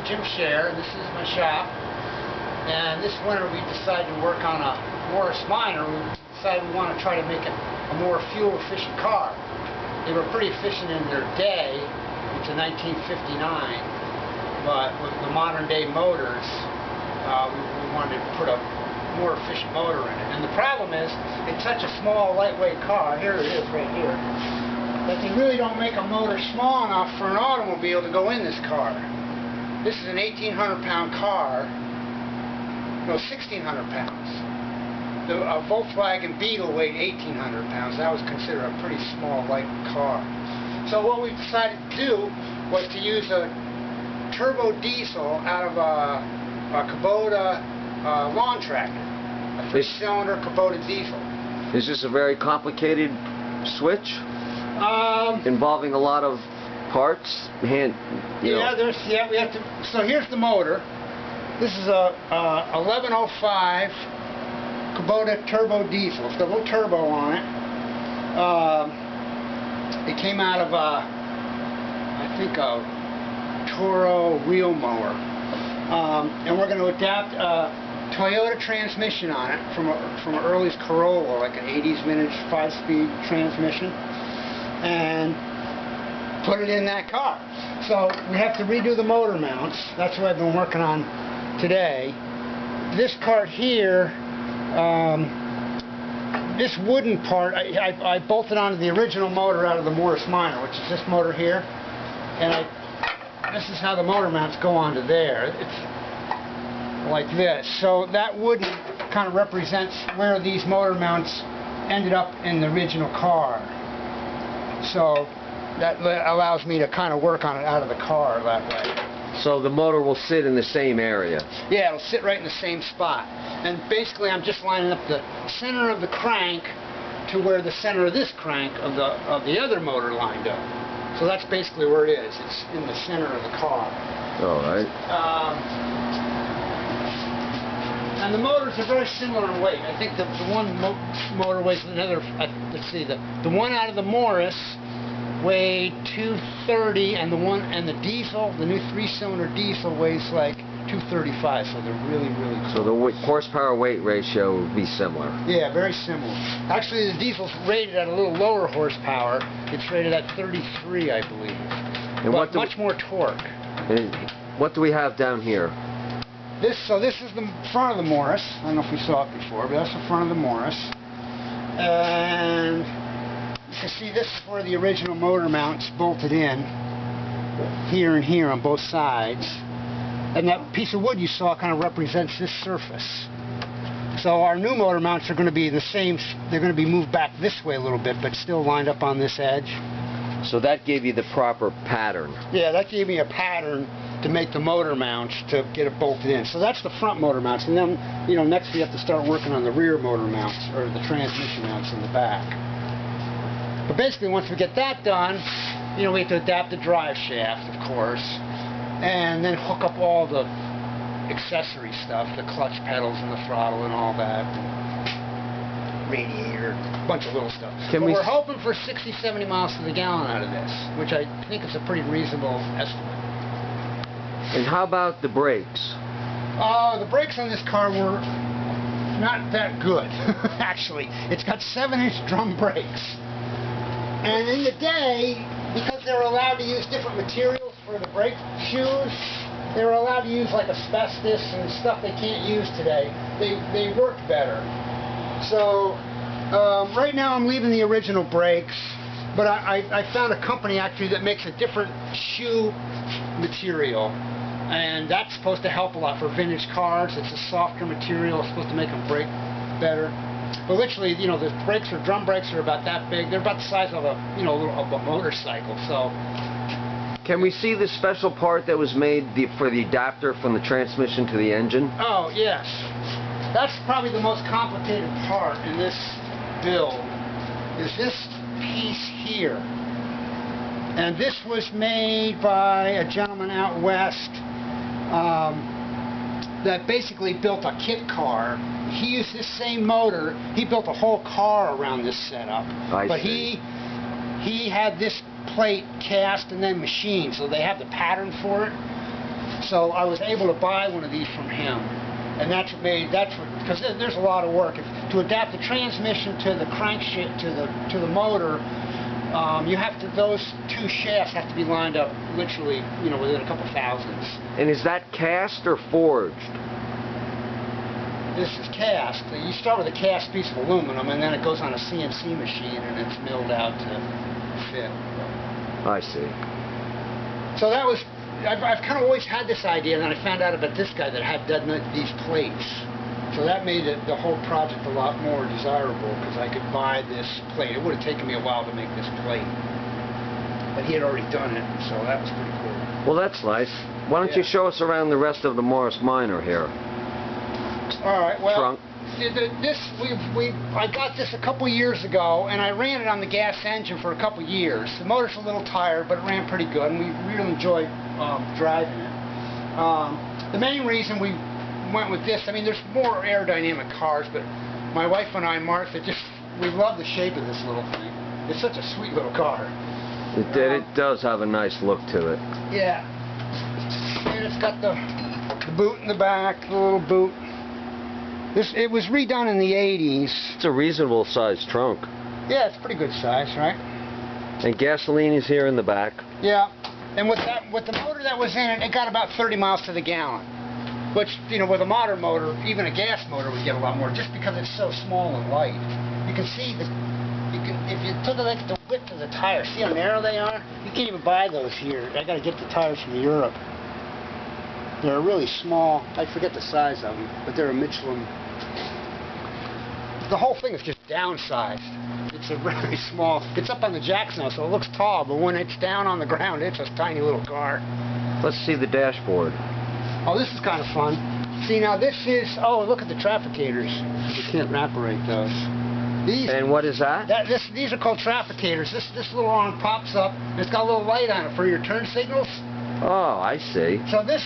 Jim Scher, and this is my shop. And this winter we decided to work on a Morris Minor. We decided we want to try to make it a more fuel-efficient car. They were pretty efficient in their day, which is 1959, but with the modern-day motors, we wanted to put a more efficient motor in it. And the problem is, it's such a small, lightweight car. Here it is, right here. That they really don't make a motor small enough for an automobile to go in this car. This is an 1,800-pound car. No, 1,600 pounds. The Volkswagen Beetle weighed 1,800 pounds. That was considered a pretty small, light car. So what we decided to do was to use a turbo diesel out of a Kubota lawn tractor. A 3-cylinder Kubota diesel. Is this a very complicated switch? Involving a lot of parts? We have to. So here's the motor. This is a 1105 Kubota turbo diesel. It's got a little turbo on it. It came out of I think a Toro wheel mower. And we're going to adapt a Toyota transmission on it from an early Corolla, like an 80s vintage 5-speed transmission, and put it in that car. So we have to redo the motor mounts. That's what I've been working on today. This part here, this wooden part, I bolted onto the original motor out of the Morris Minor, which is this motor here, and this is how the motor mounts go onto there. It's like this. So that wooden kind of represents where these motor mounts ended up in the original car. So that allows me to kind of work on it out of the car that way. So the motor will sit in the same area? Yeah, it'll sit right in the same spot. And basically I'm just lining up the center of the crank to where the center of this crank of the other motor lined up. So that's basically where it is. It's in the center of the car. All right. And the motors are very similar in weight. I think the one motor weighs another, let's see, the one out of the Morris weighed 230, and the diesel, the new 3-cylinder diesel, weighs like 235. So they're really, really close. So the horsepower weight ratio would be similar. Yeah, very similar. Actually, the diesel's rated at a little lower horsepower. It's rated at 33, I believe. And but much more torque. And what do we have down here? So this is the front of the Morris. I don't know if we saw it before, but that's the front of the Morris. And you can see this is where the original motor mounts bolted in, here and here on both sides. And that piece of wood you saw kind of represents this surface. So our new motor mounts are going to be the same. They're going to be moved back this way a little bit, but still lined up on this edge. So that gave you the proper pattern. Yeah, that gave me a pattern to make the motor mounts to get it bolted in. So that's the front motor mounts, and then next we have to start working on the rear motor mounts, or the transmission mounts in the back. But basically once we get that done, we have to adapt the drive shaft, of course, and then hook up all the accessory stuff, the clutch pedals and the throttle and all that, radiator, a bunch of little stuff. But we're hoping for 60-70 miles to the gallon out of this, which I think is a pretty reasonable estimate. And how about the brakes? The brakes on this car were not that good, actually. It's got 7-inch drum brakes. And in the day, because they were allowed to use different materials for the brake shoes, they were allowed to use like asbestos and stuff they can't use today. They worked better. So right now I'm leaving the original brakes, but I found a company actually that makes a different shoe material, and that's supposed to help a lot for vintage cars. It's a softer material. It's supposed to make them brake better. But literally, the brakes or drum brakes are about that big. They're about the size of a motorcycle. So. Can we see the special part that was made for the adapter from the transmission to the engine? Oh yes, that's probably the most complicated part in this build. Is this piece here, and this was made by a gentleman out west that basically built a kit car. He used this same motor. He built a whole car around this setup. But he had this plate cast and then machined, so they have the pattern for it. So I was able to buy one of these from him, and because there's a lot of work. To adapt the transmission to the crankshaft to the motor, those two shafts have to be lined up literally, within a couple thousandths. And is that cast or forged? This is cast. You start with a cast piece of aluminum, and then it goes on a CNC machine, and it's milled out to fit. I see. So that was, I've kind of always had this idea, and then I found out about this guy that had done these plates. So that made the whole project a lot more desirable, because I could buy this plate. It would have taken me a while to make this plate, but he had already done it, so that was pretty cool. Well, that's nice. Why don't you show us around the rest of the Morris Minor here? All right. Well, Trunk. I got this a couple years ago, and I ran it on the gas engine for a couple years. The motor's a little tired, but it ran pretty good, and we really enjoyed driving it. The main reason we went with this, there's more aerodynamic cars, but my wife and I, Martha, we love the shape of this little thing. It's such a sweet little car. It does have a nice look to it. Yeah. And it's got the boot in the back, the little boot. It was redone in the 80s. It's a reasonable sized trunk. Yeah, it's pretty good size, right? And gasoline is here in the back. Yeah. And with the motor that was in it, it got about 30 miles to the gallon. Which, with a modern motor, even a gas motor would get a lot more, just because it's so small and light. You can see if you took a look at the width of the tires, see how narrow they are? You can't even buy those here. I got to get the tires from Europe. They're really small. I forget the size of them, but they're a Michelin. The whole thing is just downsized. It's a really small. It's up on the jacks now, so it looks tall, but when it's down on the ground, it's a tiny little car. Let's see the dashboard. Oh, this is kind of fun. See, now this is. Oh, look at the trafficators. You can't operate those. And what is that? These are called trafficators. This little arm pops up, and it's got a little light on it for your turn signals. Oh, I see. So this